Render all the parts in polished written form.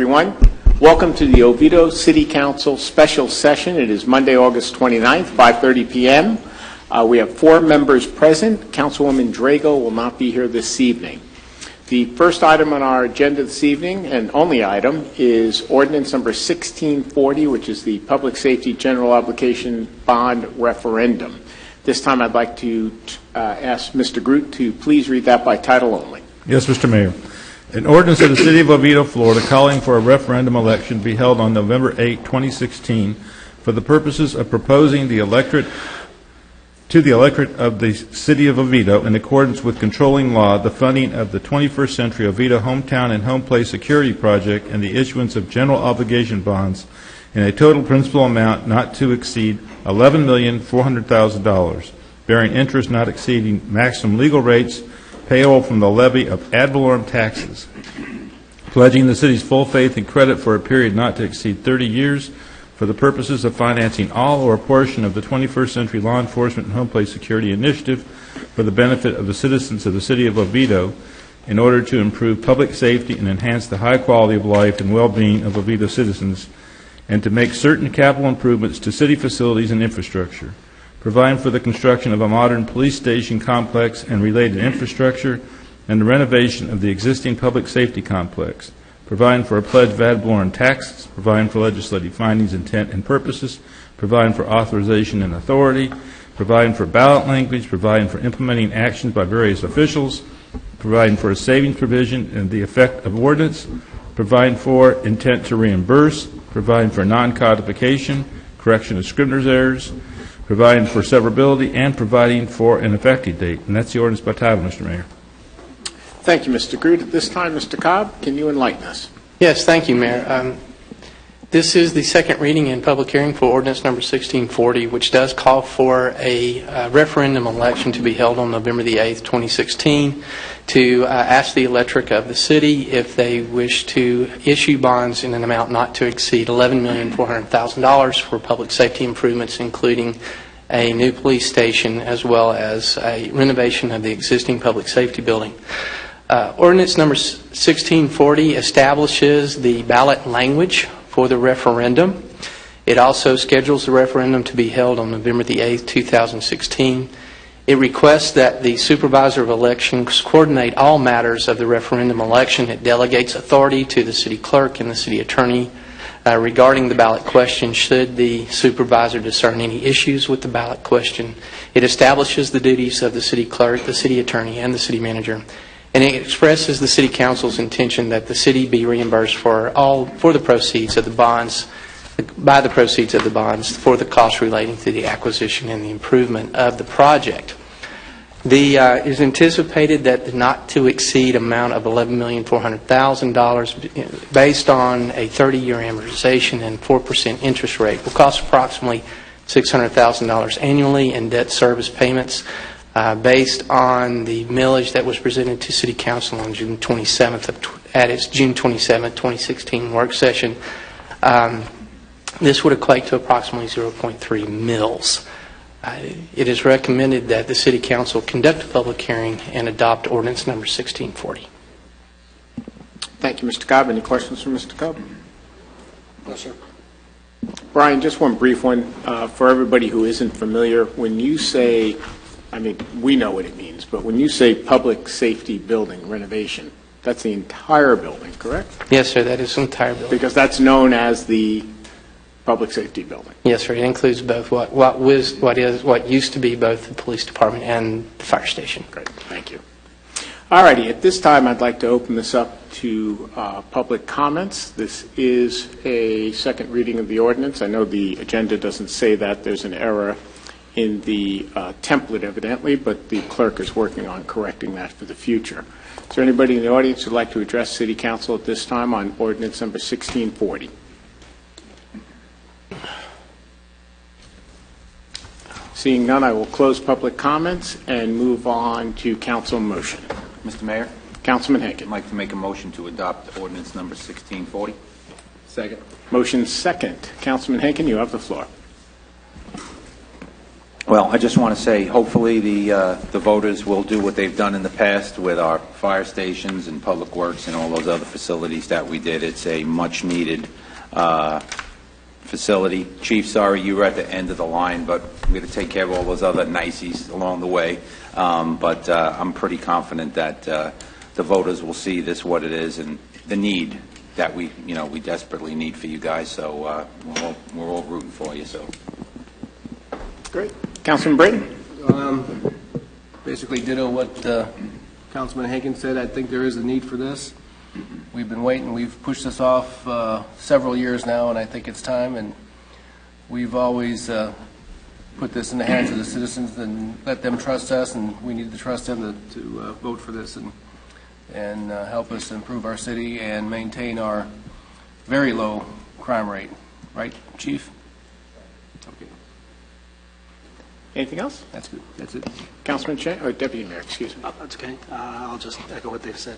everyone. Welcome to the Oviedo City Council special session. It is Monday, August 29th, 5:30 p.m. We have 4 members present. Councilwoman Drago will not be here this evening. The first item on our agenda this evening, and only item, is Ordinance number 1640, which is the Public Safety General Obligation Bond Referendum. This time I'd like to ask Mr. Groot to please read that by title only. Yes, Mr. Mayor. An ordinance of the City of Oviedo, Florida, calling for a referendum election to be held on November 8, 2016, for the purposes of proposing the electorate of the City of Oviedo, in accordance with controlling law, the funding of the 21st Century Oviedo Hometown and Home Place Security Project, and the issuance of general obligation bonds in a total principal amount not to exceed $11,400,000, bearing interest not exceeding maximum legal rates payable from the levy of ad valorem taxes, pledging the city's full faith and credit for a period not to exceed 30 years for the purposes of financing all or a portion of the 21st Century Law Enforcement and Home Place Security Initiative for the benefit of the citizens of the City of Oviedo in order to improve public safety and enhance the high quality of life and well-being of Oviedo citizens, and to make certain capital improvements to city facilities and infrastructure, providing for the construction of a modern police station complex and related infrastructure, and the renovation of the existing public safety complex, providing for a pledge of ad valorem taxes, providing for legislative findings, intent, and purposes, providing for authorization and authority, providing for ballot language, providing for implementing actions by various officials, providing for a savings provision and the effect of ordinance, providing for intent to reimburse, providing for non-codification, correction of scrivener's errors, providing for severability, and providing for an effective date. And that's the ordinance by title, Mr. Mayor. Thank you, Mr. Groot. At this time, Mr. Cobb, can you enlighten us? Yes, thank you, Mayor. This is the second reading and public hearing for Ordinance number 1640, which does call for a referendum election to be held on November the 8th, 2016, to ask the electorate of the city if they wish to issue bonds in an amount not to exceed $11,400,000 for public safety improvements, including a new police station as well as a renovation of the existing public safety building. Ordinance number 1640 establishes the ballot language for the referendum. It also schedules the referendum to be held on November the 8th, 2016. It requests that the supervisor of elections coordinate all matters of the referendum election. It delegates authority to the city clerk and the city attorney regarding the ballot question should the supervisor discern any issues with the ballot question. It establishes the duties of the city clerk, the city attorney, and the city manager. And it expresses the City Council's intention that the city be reimbursed for the proceeds of the bonds, by the proceeds of the bonds for the costs relating to the acquisition and the improvement of the project. It is anticipated that the not to exceed amount of $11,400,000 based on a 30-year amortization and 4% interest rate will cost approximately $600,000 annually in debt service payments. Based on the millage that was presented to City Council on June 27th at its June 27th, 2016 work session, this would equate to approximately 0.3 mils. It is recommended that the City Council conduct a public hearing and adopt Ordinance number 1640. Thank you, Mr. Cobb. Any questions from Mr. Cobb? No, sir. Brian, just one brief one for everybody who isn't familiar. When you say, I mean, we know what it means, but when you say public safety building renovation, that's the entire building, correct? Yes, sir, that is the entire building. Because that's known as the public safety building. Yes, sir, it includes both what used to be both the police department and the fire station. Great, thank you. All righty, at this time I'd like to open this up to public comments. This is a second reading of the ordinance. I know the agenda doesn't say that. There's an error in the template, evidently, but the clerk is working on correcting that for the future. Is there anybody in the audience who'd like to address City Council at this time on Ordinance number 1640? Seeing none, I will close public comments and move on to council motion. Mr. Mayor? Councilman Henkin. I'd like to make a motion to adopt Ordinance number 1640. Second. Motion second. Councilman Henkin, you have the floor. Well, I just want to say, hopefully, the voters will do what they've done in the past with our fire stations and public works and all those other facilities that we did. It's a much-needed facility. Chief, sorry you were at the end of the line, but we're going to take care of all those other niceties along the way. But I'm pretty confident that the voters will see this what it is and the need that we desperately need for you guys. So we're all rooting for you. So Great. Councilman Brayton? Basically ditto what Councilman Hankins said. I think there is a need for this. We've been waiting. We've pushed this off several years now, and I think it's time. And we've always put this in the hands of the citizens and let them trust us, and we need to trust them to vote for this and help us improve our city and maintain our very low crime rate. Right, Chief? Okay. Anything else? That's good. That's it. Councilman Chen, or Deputy Mayor, excuse me. That's okay. I'll just echo what they've said.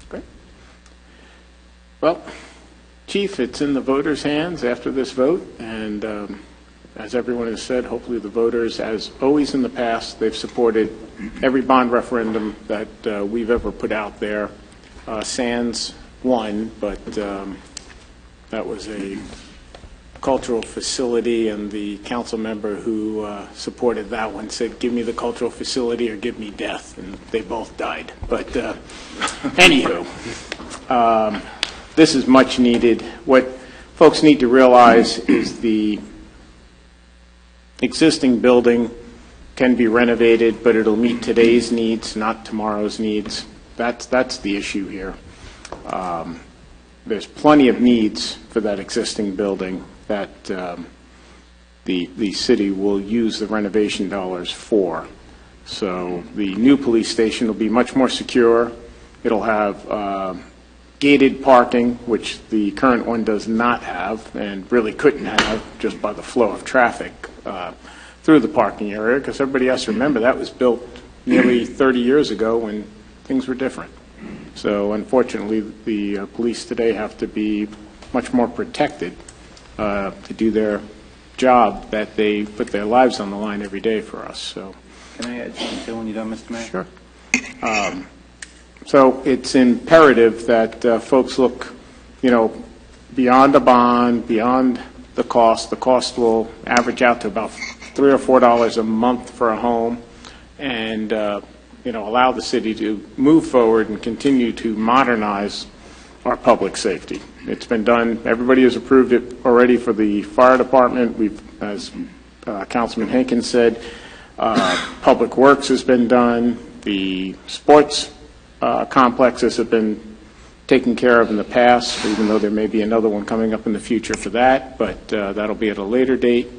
Great. Well, Chief, it's in the voters' hands after this vote, and as everyone has said, hopefully the voters, as always in the past, they've supported every bond referendum that we've ever put out there. Sans won, but that was a cultural facility, and the council member who supported that one said, give me the cultural facility or give me death, and they both died. But anywho, this is much needed. What folks need to realize is the existing building can be renovated, but it'll meet today's needs, not tomorrow's needs. That's the issue here. There's plenty of needs for that existing building that the city will use the renovation dollars for. So the new police station will be much more secure. It'll have gated parking, which the current one does not have and really couldn't have just by the flow of traffic through the parking area, because everybody has to remember that was built nearly 30 years ago when things were different. So unfortunately, the police today have to be much more protected to do their job, that they put their lives on the line every day for us. So, can I add something too when you're done, Mr. Mayor? Sure. So it's imperative that folks look, beyond a bond, beyond the cost. The cost will average out to about $3 or $4 a month for a home, and allow the city to move forward and continue to modernize our public safety. It's been done. Everybody has approved it already for the fire department. We've, as Councilman Hankins said, Public Works has been done. The sports complexes have been taken care of in the past, even though there may be another one coming up in the future for that, but that'll be at a later date.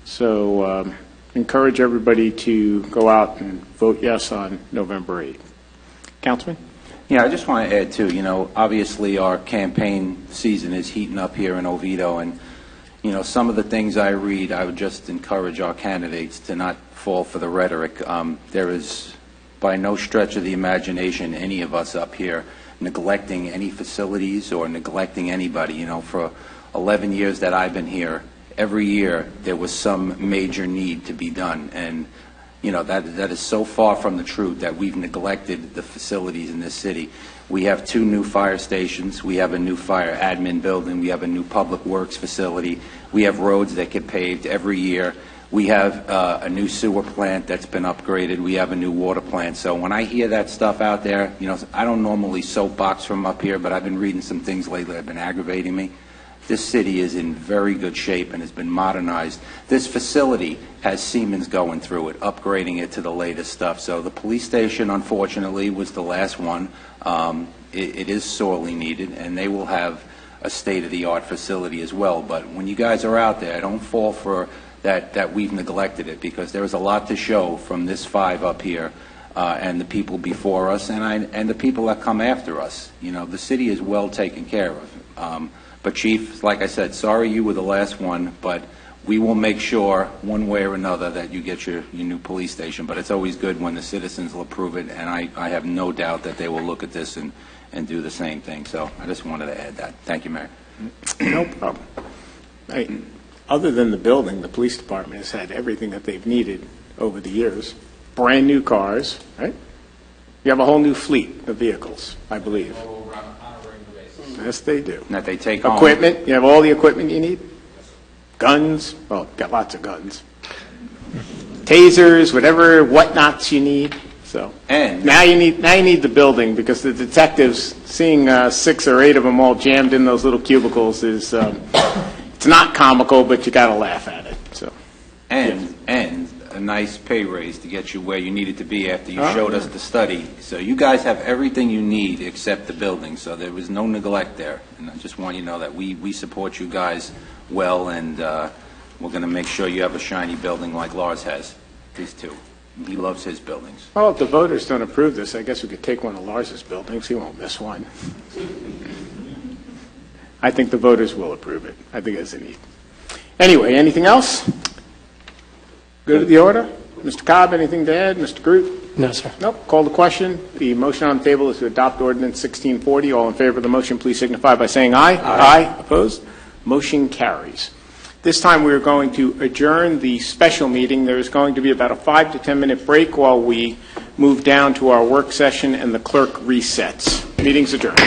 So encourage everybody to go out and vote yes on November 8th. Councilman? Yeah, I just want to add, too, obviously our campaign season is heating up here in Oviedo, and, some of the things I read, I would just encourage our candidates to not fall for the rhetoric. There is, by no stretch of the imagination, any of us up here neglecting any facilities or neglecting anybody. For 11 years that I've been here, every year there was some major need to be done, and that is so far from the truth that we've neglected the facilities in this city. We have 2 new fire stations. We have a new fire admin building. We have a new public works facility. We have roads that get paved every year. We have a new sewer plant that's been upgraded. We have a new water plant. So when I hear that stuff out there, I don't normally soapbox from up here, but I've been reading some things lately that have been aggravating me. This city is in very good shape and has been modernized. This facility has Siemens going through it, upgrading it to the latest stuff. So the police station, unfortunately, was the last one. It is sorely needed, and they will have a state-of-the-art facility as well. But when you guys are out there, don't fall for that we've neglected it, because there is a lot to show from this 5 up here and the people before us and the people that come after us. The city is well taken care of. But, Chief, like I said, sorry you were the last one, but we will make sure one way or another that you get your new police station. But it's always good when the citizens will approve it, and I have no doubt that they will look at this and do the same thing. So I just wanted to add that. Thank you, Mayor. No problem. other than the building, the police department has had everything that they've needed over the years. Brand new cars, right? You have a whole new fleet of vehicles, I believe. Yes, they do. That they take home. Equipment, you have all the equipment you need? Guns, well, got lots of guns. Tasers, whatever whatnots you need, so. And Now you need the building, because the detectives, seeing 6 or 8 of them all jammed in those little cubicles is, it's not comical, but you gotta laugh at it, so. and a nice pay raise to get you where you needed to be after you showed us the study. So you guys have everything you need except the building, so there was no neglect there. And I just want you to know that we support you guys well, and we're going to make sure you have a shiny building like Lars has. These two. He loves his buildings. Well, if the voters don't approve this, I guess we could take one of Lars's buildings. He won't miss one. I think the voters will approve it. I think it's a need. Anyway, anything else? Good to the order? Mr. Cobb, anything to add? Mr. Groot? No, sir. Nope. Call the question. The motion on the table is to adopt Ordinance 1640. All in favor of the motion, please signify by saying aye. Aye. Opposed? Motion carries. This time we are going to adjourn the special meeting. There is going to be about a 5 to 10 minute break while we move down to our work session and the clerk resets. Meeting's adjourned.